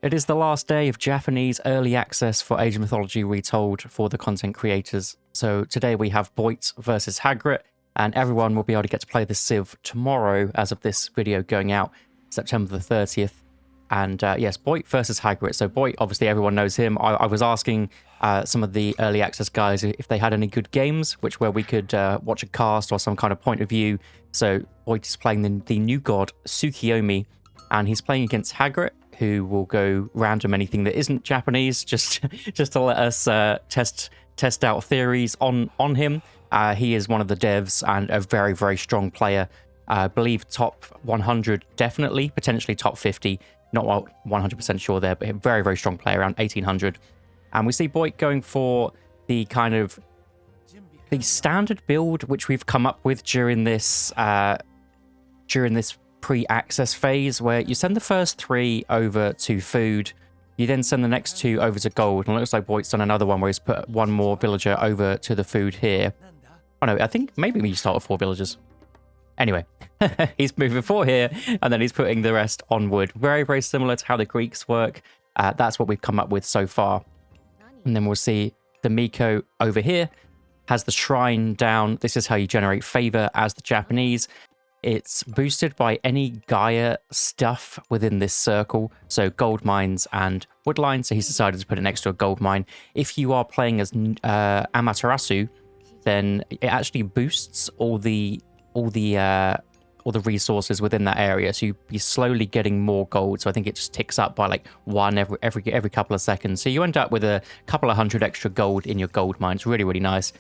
It is the last day of Japanese early access for Age of Mythology Retold for the content creators. So today we have Boit versus Hagrid, and everyone will be able to get to play the Civ tomorrow as of this video going out, September the 30th. And yes, Boit versus Hagrid. So Boit, obviously everyone knows him. I was asking some of the early access guys if they had any good games, where we could watch a cast or some kind of point of view. So Boit is playing the new god, Tsukiyomi, and he's playing against Hagrid, who will go random anything that isn't Japanese, just to let us test out theories on him. He is one of the devs and a very, very strong player. I believe top 100 definitely, potentially top 50. Not 100% sure there, but a very, very strong player, around 1800. And we see Boit going for the kind of the standard build which we've come up with during this pre-access phase, where you send the first 3 over to food, you then send the next 2 over to gold, and it looks like Boit's done another one where he's put 1 more villager over to the food here. Oh no, I think maybe we start with 4 villagers. Anyway, he's moving 4 here, and then he's putting the rest on wood. Very, very similar to how the Greeks work. That's what we've come up with so far. And then we'll see the Miko over here has the shrine down. This is how you generate favor as the Japanese. It's boosted by any Gaia stuff within this circle, so gold mines and woodline, so he's decided to put it next to a gold mine. If you are playing as Amaterasu, then it actually boosts all the resources within that area, so you'll be slowly getting more gold. So I think it just ticks up by like 1 every couple of seconds, so you end up with a couple of 100 extra gold in your gold mines. Really, really nice.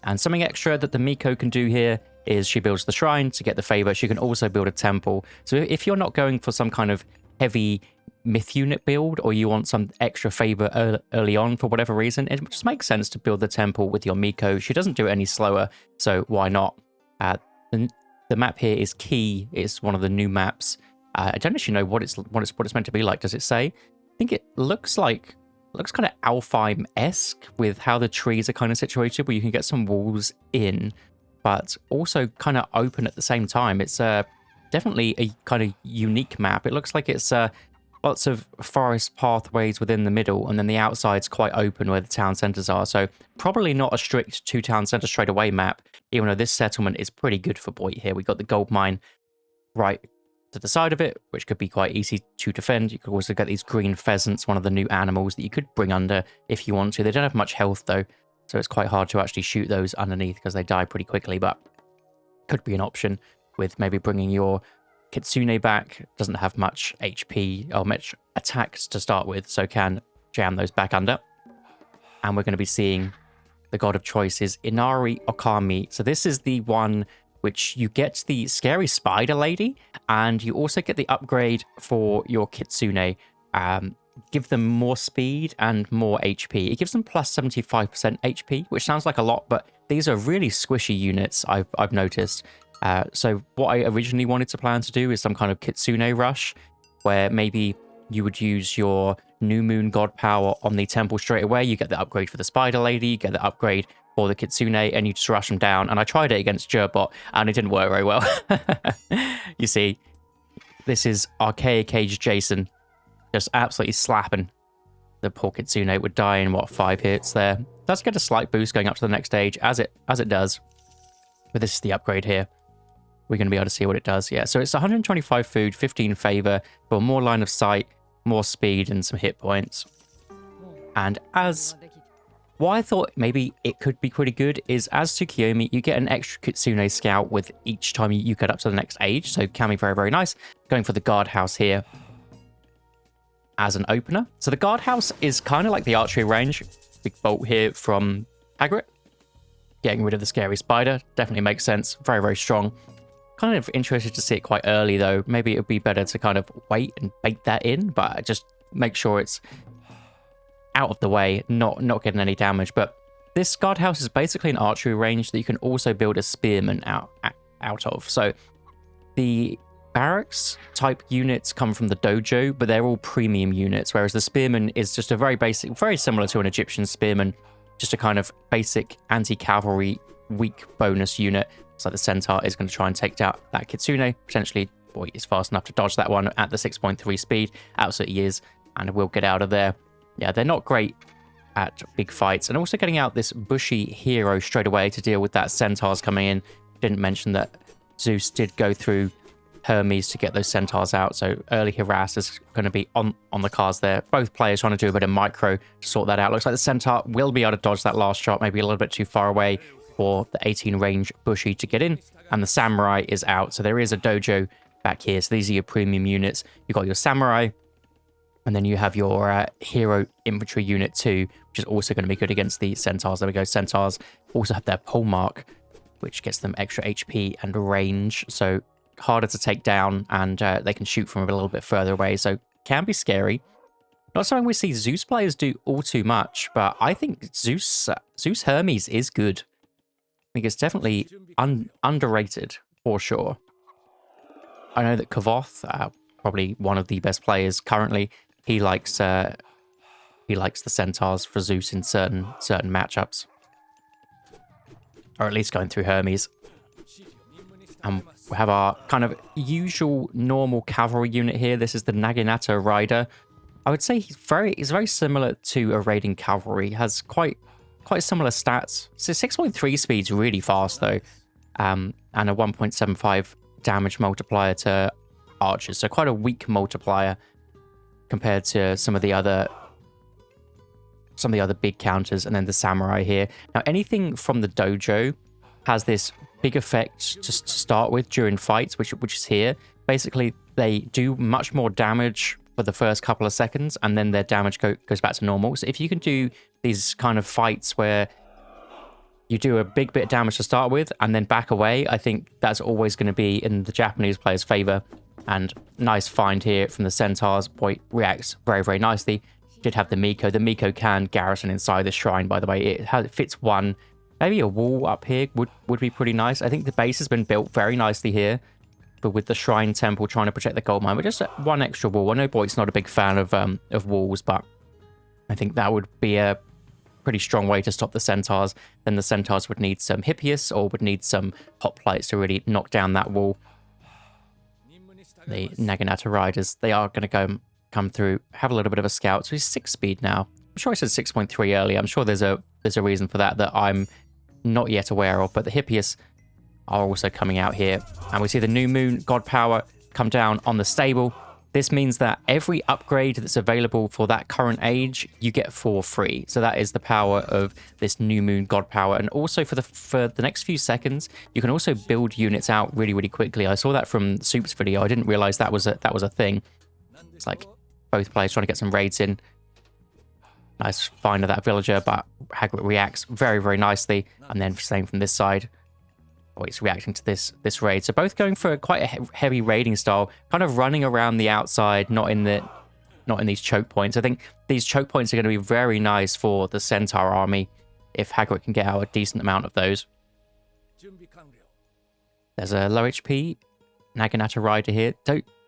And something extra that the Miko can do here is she builds the shrine to get the favor. She can also build a temple. So if you're not going for some kind of heavy myth unit build, or you want some extra favor early on for whatever reason, it just makes sense to build the temple with your Miko. She doesn't do it any slower, so why not? The map here is Key. It's one of the new maps. I don't actually know what it's meant to be like. Does it say? I think it looks kind of Alfheim-esque with how the trees are kind of situated, where you can get some walls in, but also kind of open at the same time. It's definitely a kind of unique map. It looks like it's lots of forest pathways within the middle, and then the outside's quite open where the town centers are. So probably not a strict 2 town center straight away map, even though this settlement is pretty good for Boit here. We got the gold mine right to the side of it, which could be quite easy to defend. You could also get these green pheasants, one of the new animals that you could bring under if you want to. They don't have much health though, so it's quite hard to actually shoot those underneath because they die pretty quickly, but could be an option with maybe bringing your Kitsune back. Doesn't have much HP or much attacks to start with, so can jam those back under. And we're going to be seeing the god of choice is Inari Okami. So this is the one which you get the scary spider lady, and you also get the upgrade for your Kitsune. Give them more speed and more HP. It gives them plus 75% HP, which sounds like a lot, but these are really squishy units, I've noticed. So what I originally wanted to plan to do is some kind of Kitsune rush, where maybe you would use your New Moon God power on the temple straight away. You get the upgrade for the Spider Lady, you get the upgrade for the Kitsune, and you just rush them down. And I tried it against Gerbot, and it didn't work very well. You see, this is Archaic Age Jason, just absolutely slapping. The poor Kitsune would die in, 5 hits there. Does get a slight boost going up to the next stage, as it does. But this is the upgrade here. We're going to be able to see what it does. Yeah, so it's 125 food, 15 favor, for more line of sight, more speed, and some hit points. And as what I thought maybe it could be pretty good is, as Tsukiyomi, you get an extra Kitsune scout with each time you get up to the next age, so can be very, very nice. Going for the guardhouse here as an opener. So the guardhouse is kind of like the archery range. Big bolt here from Hagrid. Getting rid of the scary spider definitely makes sense. Very, very strong. Kind of interested to see it quite early though. Maybe it would be better to kind of wait and bake that in, but just make sure it's out of the way, not getting any damage. But this guardhouse is basically an archery range that you can also build a spearman out of. So the barracks type units come from the dojo, but they're all premium units, whereas the spearman is just a very basic, very similar to an Egyptian spearman, just a kind of basic anti-cavalry weak bonus unit. So the centaur is going to try and take out that Kitsune. Potentially, Boit is fast enough to dodge that one at the 6.3 speed. Absolutely is. and we'll get out of there. Yeah, they're not great at big fights. And also getting out this bushy hero straight away to deal with that centaurs coming in. Didn't mention that Zeus did go through Hermes to get those centaurs out, so early harass is going to be on the cards there. Both players trying to do a bit of micro to sort that out. Looks like the centaur will be able to dodge that last shot, maybe a little bit too far away for the 18 range bushy to get in, and the samurai is out. So there is a dojo back here. So these are your premium units. You've got your samurai, and then you have your hero infantry unit too, which is also going to be good against the centaurs. There we go. Centaurs also have their pole mark, which gets them extra HP and range, so harder to take down, and they can shoot from a little bit further away, so can be scary. Not something we see Zeus players do all too much, but I think Zeus Hermes is good. I think it's definitely underrated for sure. I know that Kavoth, probably one of the best players currently, he likes the centaurs for Zeus in certain matchups, or at least going through Hermes. We have our kind of usual normal cavalry unit here. This is the Naginata Rider. I would say he's very similar to a raiding cavalry. Has quite similar stats. So 6.3 speed's really fast though, and a 1.75 damage multiplier to archers. So quite a weak multiplier compared to some of the other big counters. And then the samurai here. Now anything from the dojo has this big effect to start with during fights, which is here. Basically, they do much more damage for the first couple of seconds, and then their damage goes back to normal. So if you can do these kind of fights where you do a big bit of damage to start with and then back away, I think that's always going to be in the Japanese player's favor. And nice find here from the centaurs. Boy, reacts very nicely. Did have the Miko. The Miko can garrison inside the shrine, by the way. It fits one. Maybe a wall up here would be pretty nice. I think the base has been built very nicely here, but with the shrine temple trying to protect the gold mine, but just one extra wall. I know Boyd's not a big fan of walls, but I think that would be a pretty strong way to stop the centaurs. Then the centaurs would need some Hippias or would need some hoplites to really knock down that wall. The Naginata Riders, they are going to come through, have a little bit of a scout. So he's 6 speed now. I'm sure I said 6.3 earlier. I'm sure there's a reason for that I'm not yet aware of, but the Hippias are also coming out here, and we see the new moon god power come down on the stable. This means that every upgrade that's available for that current age you get for free. So that is the power of this new moon god power. And also for the next few seconds you can also build units out really quickly. I saw that from Soup's video. I didn't realize that was a thing. It's like both players trying to get some raids in. Nice find of that villager, but Hagrid reacts very nicely. And then same from this side. Oh, he's reacting to this raid. So both going for quite a heavy raiding style, kind of running around the outside, not in these choke points. I think these choke points are going to be very nice for the Centaur army if Hagrid can get out a decent amount of those. There's a low HP Naginata Rider here.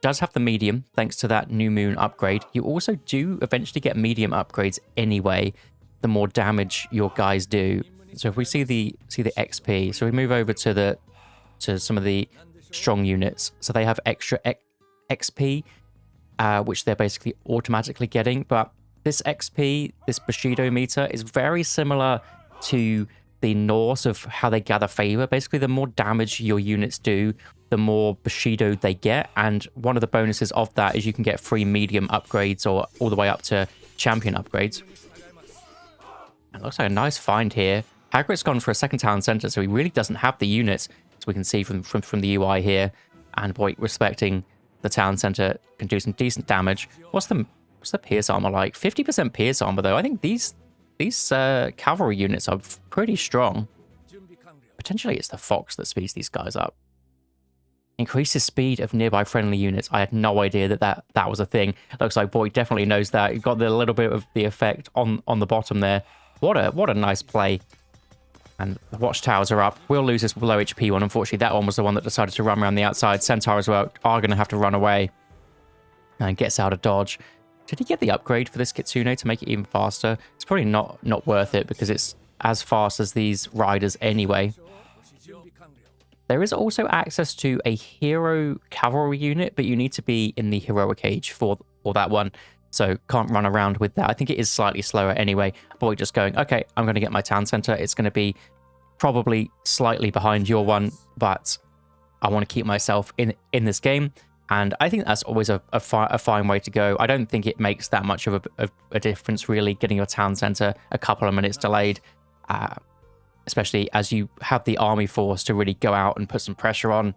Does have the medium, thanks to that new moon upgrade. You also do eventually get medium upgrades anyway, the more damage your guys do. So if we see the XP, so we move over to some of the strong units. So they have extra XP, which they're basically automatically getting. But this XP, this Bushido meter, is very similar to the Norse of how they gather favor. Basically, the more damage your units do, the more Bushido they get. And one of the bonuses of that is you can get free medium upgrades or all the way up to champion upgrades. It looks like a nice find here. Hagrid's gone for a second town center, so he really doesn't have the units, as we can see from the UI here. And boy, respecting the town center can do some decent damage. What's the pierce armor like? 50% pierce armor though. I think these cavalry units are pretty strong. Potentially it's the fox that speeds these guys up. Increases speed of nearby friendly units. I had no idea that was a thing. Looks like Boyd definitely knows that. You've got the little bit of the effect on the bottom there. What a nice play. And the watchtowers are up. We'll lose this low HP one. Unfortunately, that one was the one that decided to run around the outside. Centaur as well are going to have to run away. And gets out of dodge. Did he get the upgrade for this Kitsune to make it even faster? It's probably not worth it because it's as fast as these riders anyway. There is also access to a hero cavalry unit, but you need to be in the heroic age for that one. so can't run around with that. I think it is slightly slower anyway. Boy, just going, okay, I'm going to get my town center. It's going to be probably slightly behind your one, but I want to keep myself in this game. And I think that's always a fine way to go. I don't think it makes that much of a difference, really, getting your town center a couple of minutes delayed, especially as you have the army force to really go out and put some pressure on.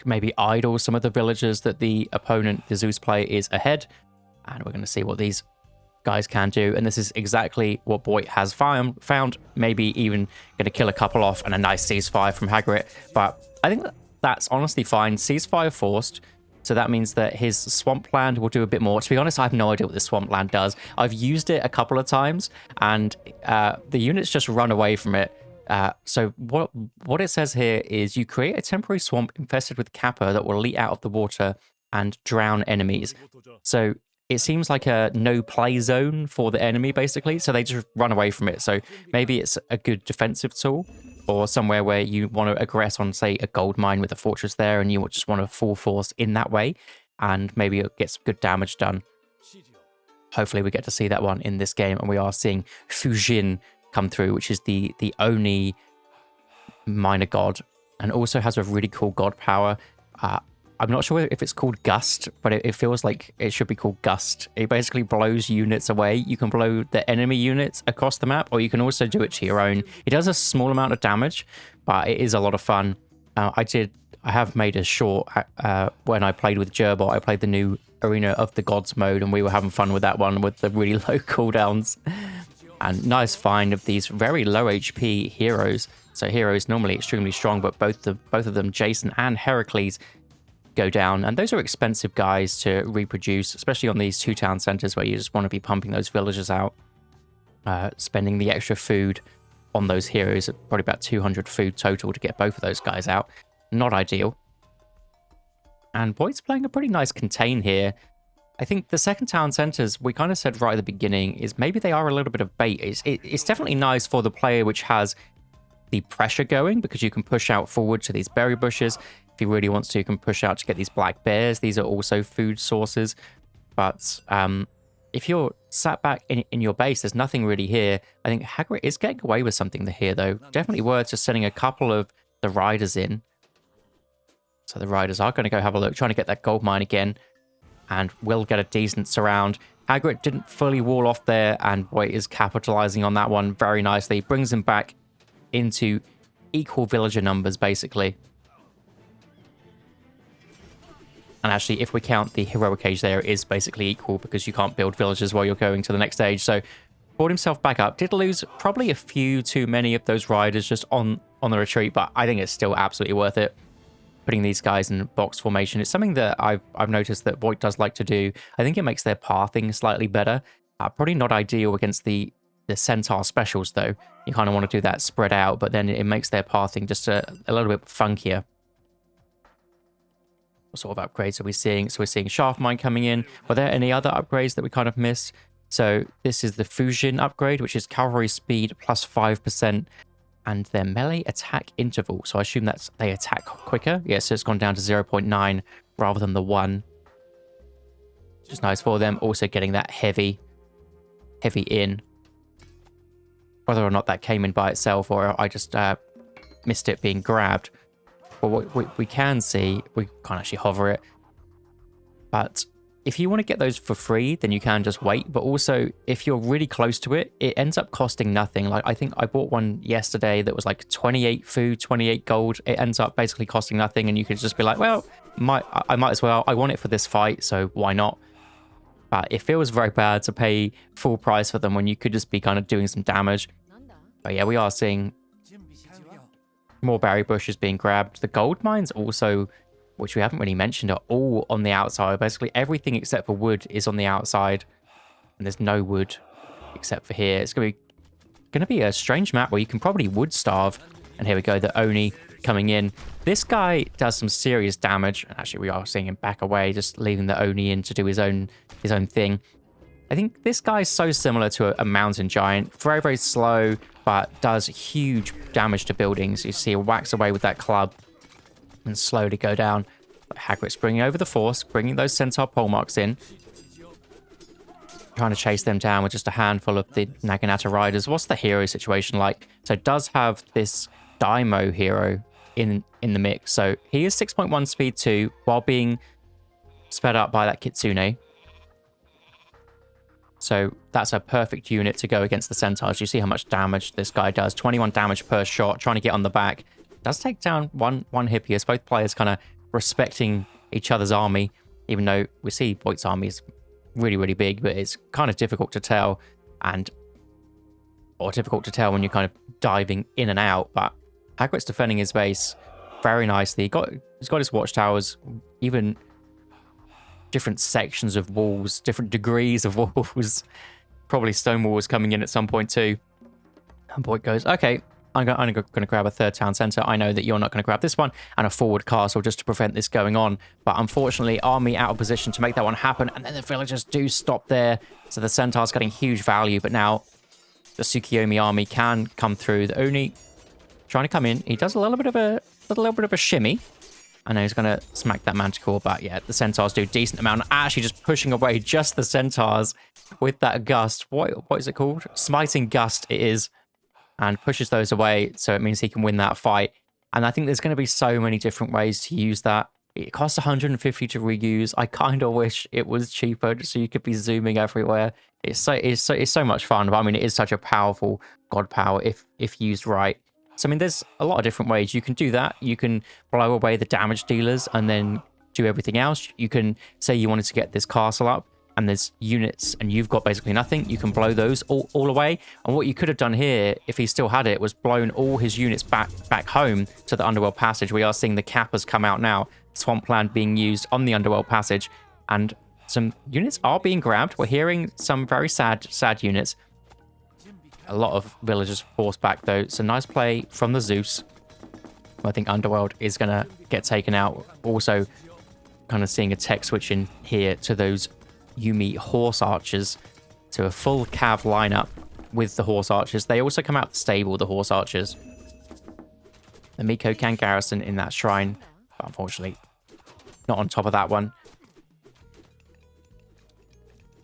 Maybe idle some of the villagers that the opponent, the Zeus player, is ahead. And we're going to see what these guys can do. And this is exactly what Boyd has found. Maybe even going to kill a couple off, and a nice ceasefire from Hagrid. But I think that's honestly fine. Ceasefire forced. So that means that his swampland will do a bit more. To be honest, I have no idea what this swampland does. I've used it a couple of times, and the units just run away from it. So what it says here is you create a temporary swamp infested with kappa that will leak out of the water and drown enemies. So it seems like a no-play zone for the enemy, basically. So they just run away from it. So maybe it's a good defensive tool, or somewhere where you want to aggress on, say, a gold mine with a fortress there, and you just want to full force in that way, and maybe it gets good damage done. Hopefully we get to see that one in this game, and we are seeing Fujin come through, which is the Oni minor god, and also has a really cool god power. I'm not sure if it's called Gust, but it feels like it should be called Gust. It basically blows units away. You can blow the enemy units across the map, or you can also do it to your own. It does a small amount of damage, but it is a lot of fun. I have made a short when I played with Gerbot. I played the new Arena of the Gods mode, and we were having fun with that one with the really low cooldowns. And nice find of these very low HP heroes. So heroes normally extremely strong, but both of them, Jason and Heracles, go down, and those are expensive guys to reproduce, especially on these two town centers where you just want to be pumping those villagers out, spending the extra food on those heroes, probably about 200 food total to get both of those guys out. Not ideal. And Boyd's playing a pretty nice contain here. I think the second town centers, we kind of said right at the beginning, is maybe they are a little bit of bait. It's definitely nice for the player which has the pressure going, because you can push out forward to these berry bushes. If he really wants to, you can push out to get these black bears. These are also food sources. But if you're sat back in your base, there's nothing really here. I think Hagrid is getting away with something here, though. Definitely worth just sending a couple of the riders in. So the riders are going to go have a look, trying to get that gold mine again. And will get a decent surround. Hagrid didn't fully wall off there, and Boyd is capitalizing on that one very nicely. Brings him back into equal villager numbers, basically. And actually, if we count the heroic age there, it is basically equal, because you can't build villagers while you're going to the next stage. So, brought himself back up. Did lose probably a few too many of those riders just on the retreat, but I think it's still absolutely worth it. Putting these guys in box formation. It's something that I've noticed that Boyd does like to do. I think it makes their pathing slightly better. Probably not ideal against the Centaur specials, though. You kind of want to do that spread out, but then it makes their pathing just a little bit funkier. What sort of upgrades are we seeing? So we're seeing Shaft Mine coming in. Were there any other upgrades that we kind of missed? So this is the Fujin upgrade, which is cavalry speed plus 5%. And their melee attack interval. So I assume that's they attack quicker. Yeah, so it's gone down to 0.9 rather than the 1. Which is nice for them. Also getting that heavy in. Whether or not that came in by itself, or I just missed it being grabbed. But what we can see, we can't actually hover it. But if you want to get those for free, then you can just wait. But also, if you're really close to it, it ends up costing nothing. Like, I think I bought one yesterday that was like 28 food, 28 gold. It ends up basically costing nothing. And you could just be like, well, I might as well. I want it for this fight, so why not? But it feels very bad to pay full price for them when you could just be kind of doing some damage. But yeah, we are seeing more berry bushes being grabbed. The gold mines also, which we haven't really mentioned, are all on the outside. Basically, everything except for wood is on the outside. And there's no wood except for here. It's going to be a strange map where you can probably wood starve. And here we go, the Oni coming in. This guy does some serious damage. And actually, we are seeing him back away, just leaving the Oni in to do his own thing. I think this guy's so similar to a mountain giant. Very, very slow, but does huge damage to buildings. You see, he whacks away with that club and slowly go down. Hagrid's bringing over the force, bringing those centaur pole marks in. trying to chase them down with just a handful of the Naginata riders. What's the hero situation like? So it does have this Daimo hero in the mix. So he is 6.1 speed 2 while being sped up by that Kitsune. So that's a perfect unit to go against the Centaurs. You see how much damage this guy does. 21 damage per shot, trying to get on the back. Does take down one Hippias. Both players kind of respecting each other's army, even though we see Voigt's army is really, really big, but it's kind of difficult to tell, or difficult to tell when you're kind of diving in and out. But Hagrid's defending his base very nicely. He's got his watchtowers, even different sections of walls, different degrees of walls. Probably stone walls coming in at some point too. And Voight goes, okay, I'm going to grab a third town center. I know that you're not going to grab this one, and a forward castle just to prevent this going on. But unfortunately, army out of position to make that one happen, and then the villagers do stop there. So the Centaur's getting huge value, but now the Tsukiyomi army can come through. The Oni trying to come in. He does a little bit of a shimmy. I know he's going to smack that Manticore, but yeah, the Centaurs do a decent amount. Actually just pushing away just the Centaurs with that gust. What is it called? Smiting Gust it is. And pushes those away, so it means he can win that fight. And I think there's going to be so many different ways to use that. It costs 150 to reuse. I kind of wish it was cheaper, just so you could be zooming everywhere. It's so much fun. But I mean, it is such a powerful god power if used right. So I mean, there's a lot of different ways you can do that. You can blow away the damage dealers and then do everything else. You can say you wanted to get this castle up, and there's units and you've got basically nothing. You can blow those all away. And what you could have done here, if he still had it, was blown all his units back home to the Underworld Passage. We are seeing the Kappas come out now. Swampland being used on the Underworld Passage. And some units are being grabbed. We're hearing some very sad units. A lot of villagers forced back, though. It's a nice play from the Zeus. I think Underworld is going to get taken out. Also, kind of seeing a tech switch in here to those Yumi Horse Archers, to a full cav lineup with the Horse Archers. They also come out the stable, the Horse Archers. The Miko can garrison in that shrine, but unfortunately not on top of that one.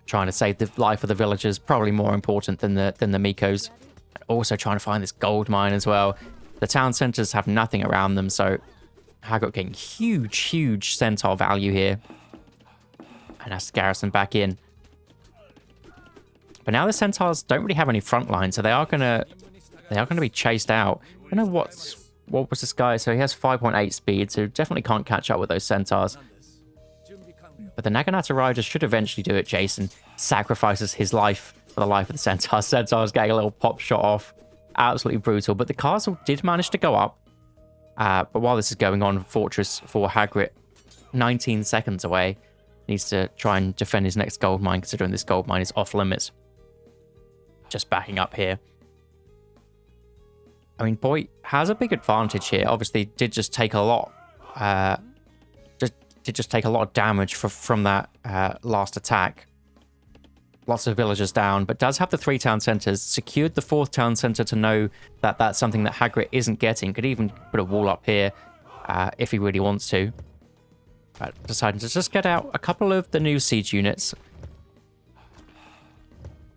Trying to save the life of the villagers, probably more important than the Mikos. Also trying to find this gold mine as well. The town centers have nothing around them, so Hagrid getting huge centaur value here. And has to garrison back in. But now the centaurs don't really have any front line, so they are gonna be chased out. I don't know what was this guy? So he has 5.8 speed, so definitely can't catch up with those centaurs. But the Naginata riders should eventually do it. Jason sacrifices his life for the life of the centaurs. Centaurs getting a little pop shot off. Absolutely brutal. But the castle did manage to go up. But while this is going on, Fortress for Hagrid, 19 seconds away. Needs to try and defend his next gold mine, considering this gold mine is off limits. Just backing up here. I mean, Boy has a big advantage here. Obviously, did just take a lot. Did just take a lot of damage from that last attack. Lots of villagers down, but does have the 3 town centers. Secured the 4th town center to know that that's something that Hagrid isn't getting. Could even put a wall up here if he really wants to. But deciding to just get out a couple of the new siege units.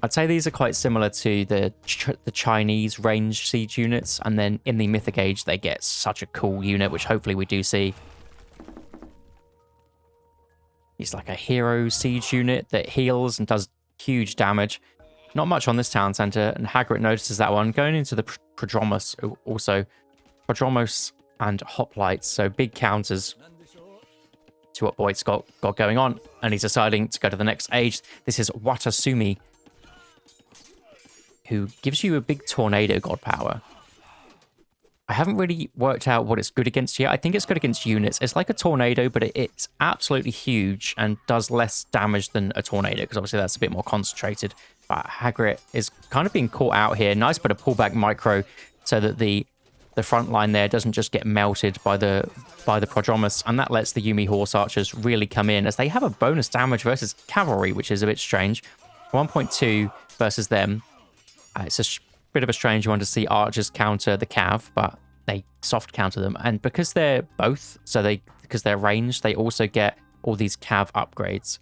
I'd say these are quite similar to the Chinese range siege units, and then in the Mythic Age they get such a cool unit, which hopefully we do see. He's like a hero siege unit that heals and does huge damage. Not much on this town center, and Hagrid notices that one. Going into the Prodromos also. Prodromos and Hoplites, so big counters to what Boyd's got going on, and he's deciding to go to the next age. This is Watasumi, who gives you a big tornado god power. I haven't really worked out what it's good against yet. I think it's good against units. It's like a tornado, but it's absolutely huge and does less damage than a tornado, because obviously that's a bit more concentrated. But Hagrid is kind of being caught out here. Nice bit of pullback micro so that the front line there doesn't just get melted by the Prodromos, and that lets the Yumi Horse Archers really come in, as they have a bonus damage versus cavalry, which is a bit strange. 1.2 versus them. It's a bit of a strange one to see archers counter the cav, but they soft counter them. And because they're both, because they're ranged, they also get all these cav upgrades.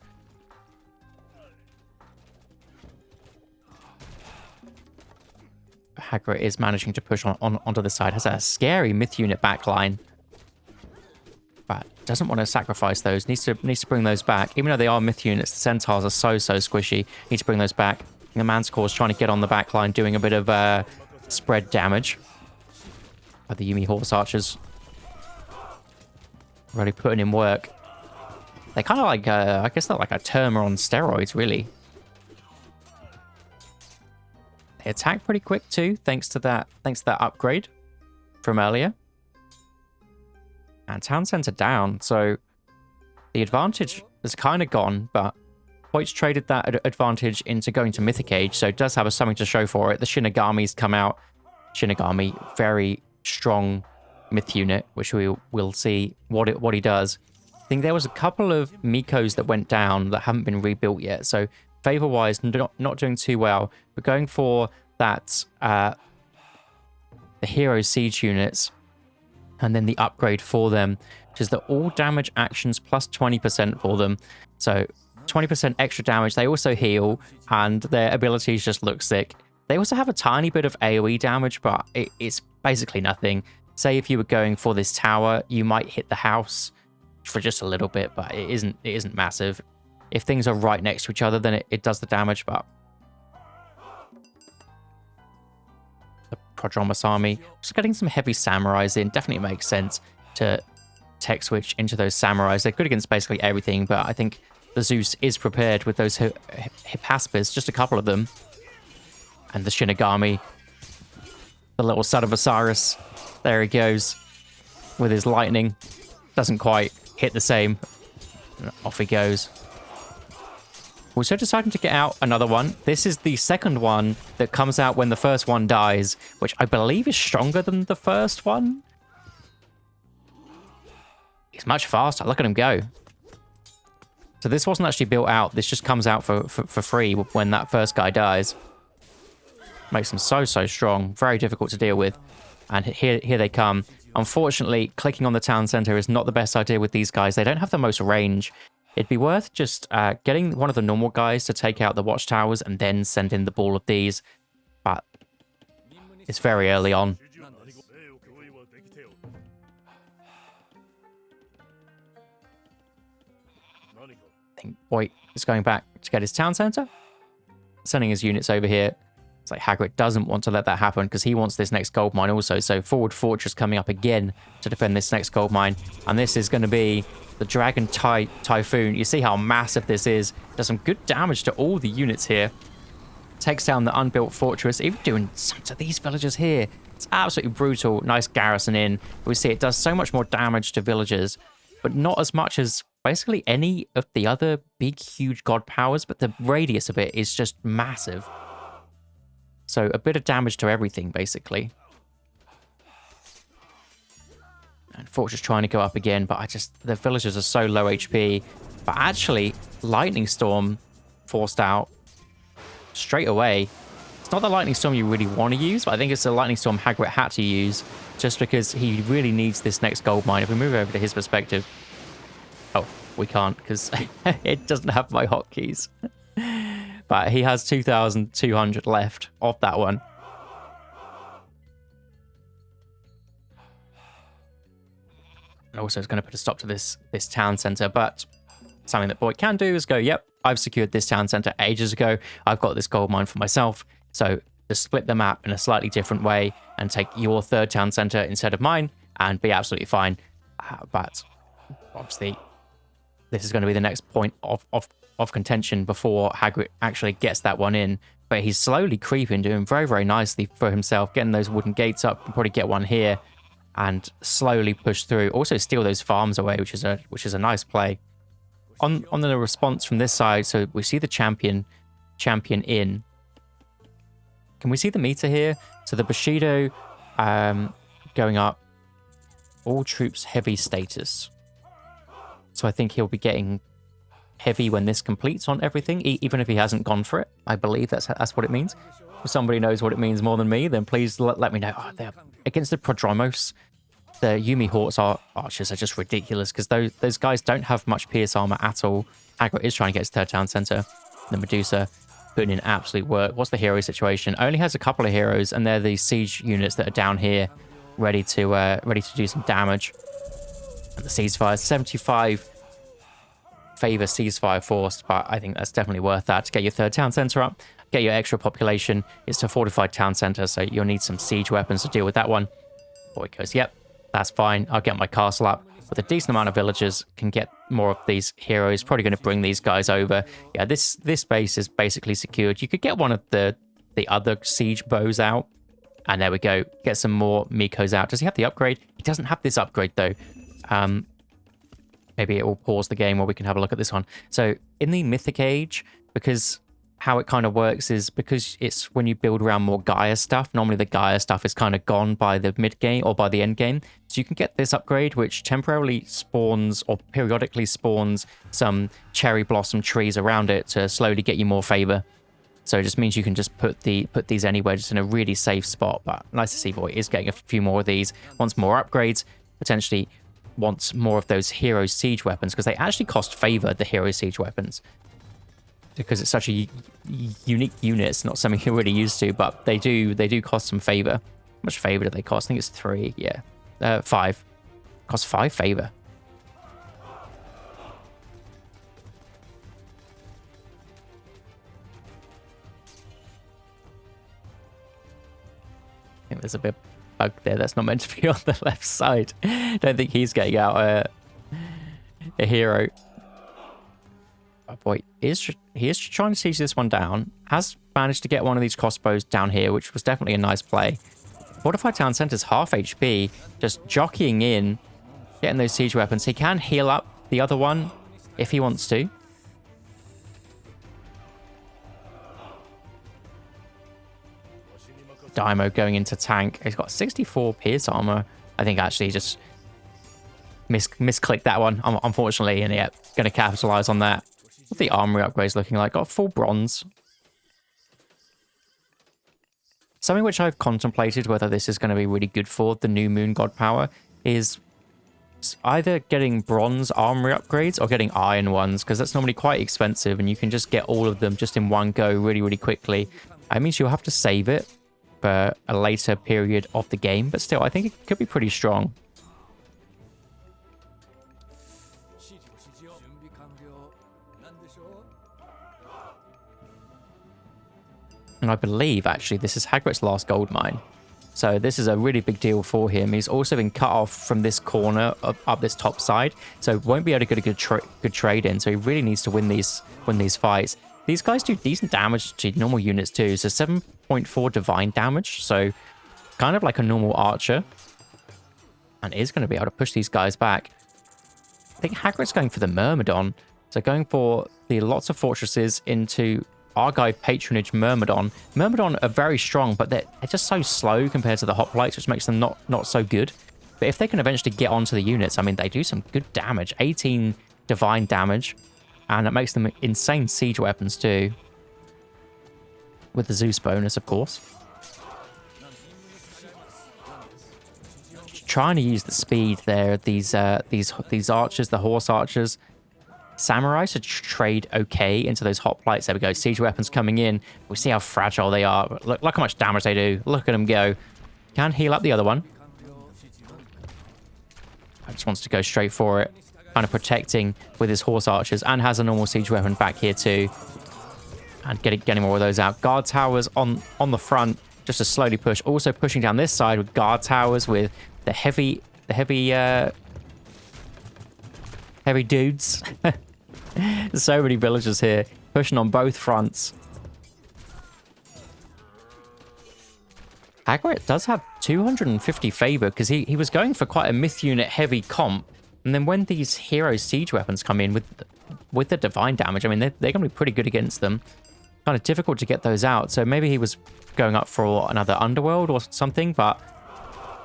Hagrid is managing to push onto the side. Has a scary myth unit backline. But doesn't want to sacrifice those. Needs to bring those back. Even though they are myth units, the centaurs are so squishy. Needs to bring those back. The Manticore's trying to get on the back line, doing a bit of spread damage. But the Yuumi Horse Archers really putting in work. They're kind of like, I guess they're like a Terma on steroids, really. They attack pretty quick too, thanks to that upgrade from earlier. And Town Center down, so the advantage is kind of gone, but Voigt's traded that advantage into going to Mythic Age, so it does have something to show for it. The Shinigami's come out. Shinigami, very strong myth unit, which we'll see what he does. I think there was a couple of Mikos that went down that haven't been rebuilt yet, so favor-wise, not doing too well. We're going for that the Hero Siege units, and then the upgrade for them, which is the all damage actions plus 20% for them. So 20% extra damage. They also heal, and their abilities just look sick. They also have a tiny bit of AoE damage, but it's basically nothing. Say if you were going for this tower, you might hit the house for just a little bit, but it isn't massive. If things are right next to each other, then it does the damage, but the Prodromus army, just getting some heavy samurais in, definitely makes sense to tech switch into those samurais. They're good against basically everything, but I think the Zeus is prepared with those Hippaspis, just a couple of them. And the Shinigami, the little son of Osiris, there he goes with his lightning. Doesn't quite hit the same. Off he goes. Also deciding to get out another one. This is the second one that comes out when the first one dies, which I believe is stronger than the first one. He's much faster. Look at him go. So this wasn't actually built out. This just comes out for free when that first guy dies. Makes them so strong. Very difficult to deal with. And here they come. Unfortunately, clicking on the town center is not the best idea with these guys. They don't have the most range. It'd be worth just getting one of the normal guys to take out the watchtowers and then send in the ball of these. But it's very early on. I think Voight is going back to get his town center. Sending his units over here. It's like Hagrid doesn't want to let that happen because he wants this next gold mine also. So forward fortress coming up again to defend this next gold mine. And this is going to be the Dragon Typhoon. You see how massive this is. Does some good damage to all the units here. Takes down the unbuilt fortress. Even doing some to these villagers here. It's absolutely brutal. Nice garrison in. We see it does so much more damage to villagers, but not as much as basically any of the other big, huge god powers. But the radius of it is just massive. So a bit of damage to everything, basically. And Fortress trying to go up again, but the villagers are so low HP. But actually, Lightning Storm forced out straight away. It's not the Lightning Storm you really want to use, but I think it's the Lightning Storm Hagrid had to use just because he really needs this next gold mine. If we move over to his perspective... Oh, we can't because it doesn't have my hotkeys. But he has 2,200 left of that one. And also it's going to put a stop to this town center. But something that Voight can do is go, yep, I've secured this town center ages ago. I've got this gold mine for myself. So just split the map in a slightly different way and take your third town center instead of mine and be absolutely fine. But obviously, this is going to be the next point of contention before Hagrid actually gets that one in. But he's slowly creeping, doing very, very nicely for himself, getting those wooden gates up. Probably get one here and slowly push through. Also steal those farms away, which is a nice play. On the response from this side, so we see the champion in. Can we see the meter here? So the Bushido going up. All troops heavy status. So I think he'll be getting heavy when this completes on everything, even if he hasn't gone for it. I believe that's what it means. If somebody knows what it means more than me, then please let me know. Oh, they're against the Prodromos. The Yuumi Horse archers are just ridiculous because those guys don't have much pierce armor at all. Hagrid is trying to get his third town center. The Medusa putting in absolute work. What's the hero situation? Only has a couple of heroes, and they're the siege units that are down here, ready to do some damage. And the ceasefire, 75 favor ceasefire forced, but I think that's definitely worth that to get your third town center up, get your extra population. It's a fortified town center, so you'll need some siege weapons to deal with that one. Boy goes, yep, that's fine. I'll get my castle up with a decent amount of villagers, can get more of these heroes. Probably going to bring these guys over. Yeah, this base is basically secured. You could get one of the other siege bows out, and there we go. Get some more Mikos out. Does he have the upgrade? He doesn't have this upgrade though. Maybe it will pause the game, or we can have a look at this one. So in the Mythic Age, because how it kind of works is because it's when you build around more Gaia stuff, normally the Gaia stuff is kind of gone by the mid game or by the end game. So you can get this upgrade, which temporarily spawns or periodically spawns some cherry blossom trees around it to slowly get you more favor. So it just means you can just put these anywhere, just in a really safe spot. But nice to see Boy is getting a few more of these. Wants more upgrades, potentially wants more of those hero siege weapons, because they actually cost favor, the hero siege weapons. Because it's such a unique unit, it's not something you're really used to, but they do cost some favor. How much favor do they cost? I think it's 3, yeah. 5. Cost 5 favor. I think there's a bit bug there that's not meant to be on the left side. Don't think he's getting out a hero. Oh boy, he is trying to siege this one down. Has managed to get one of these crossbows down here, which was definitely a nice play. Fortified Town Center's half HP, just jockeying in, getting those siege weapons. He can heal up the other one if he wants to. Daimo going into tank. He's got 64 pierce armor. I think actually just misclicked that one, unfortunately, and yeah, going to capitalize on that. What's the armory upgrades looking like? Got full bronze. Something which I've contemplated whether this is going to be really good for the new moon god power is either getting bronze armory upgrades or getting iron ones, because that's normally quite expensive and you can just get all of them just in one go really quickly. That means you'll have to save it for a later period of the game, but still I think it could be pretty strong. And I believe, actually, this is Hagrid's last gold mine. So this is a really big deal for him. He's also been cut off from this corner up this top side, so won't be able to get a good trade in. So he really needs to win these fights. These guys do decent damage to normal units too. So 7.4 divine damage, so kind of like a normal archer. And is going to be able to push these guys back. I think Hagrid's going for the Myrmidon. So going for the lots of fortresses into Argive Patronage Myrmidon. Myrmidon are very strong, but they're just so slow compared to the hoplites, which makes them not so good. But if they can eventually get onto the units, I mean, they do some good damage. 18 divine damage, and it makes them insane siege weapons too. With the Zeus bonus, of course. Trying to use the speed there. These archers, the horse archers. Samurai should trade okay into those hoplites. There we go. Siege weapons coming in. We see how fragile they are. Look how much damage they do. Look at them go. Can heal up the other one. Just wants to go straight for it. Kind of protecting with his horse archers, and has a normal siege weapon back here too. And getting more of those out. Guard towers on the front, just to slowly push. Also pushing down this side with guard towers with the heavy dudes. There's so many villagers here pushing on both fronts. Hagrid does have 250 favor because he was going for quite a myth unit heavy comp, and then when these hero siege weapons come in with the divine damage, I mean they're going to be pretty good against them. Kind of difficult to get those out, so maybe he was going up for another underworld or something, but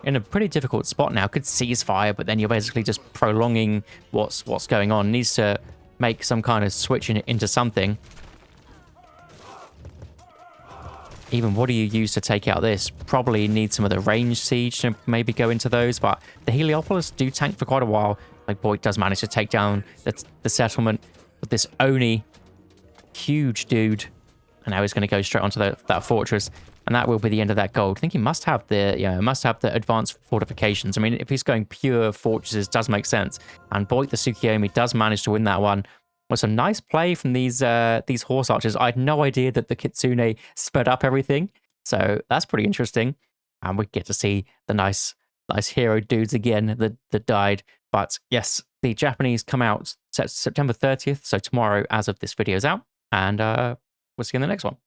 in a pretty difficult spot now. Could ceasefire, but then you're basically just prolonging what's going on. Needs to make some kind of switch into something. Even what do you use to take out this? Probably need some of the range siege to maybe go into those, but the Heliopolis do tank for quite a while. Like Boyd does manage to take down the settlement with this Oni. Huge dude. And now he's going to go straight onto that fortress, and that will be the end of that gold. I think he must have the advanced fortifications. I mean, if he's going pure fortresses, does make sense. And boy, the Tsukiyomi does manage to win that one. Was a nice play from these horse archers. I had no idea that the Kitsune sped up everything, so that's pretty interesting. And we get to see the nice hero dudes again that died. But yes, the Japanese come out September 30th, so tomorrow as of this video is out, and we'll see you in the next one.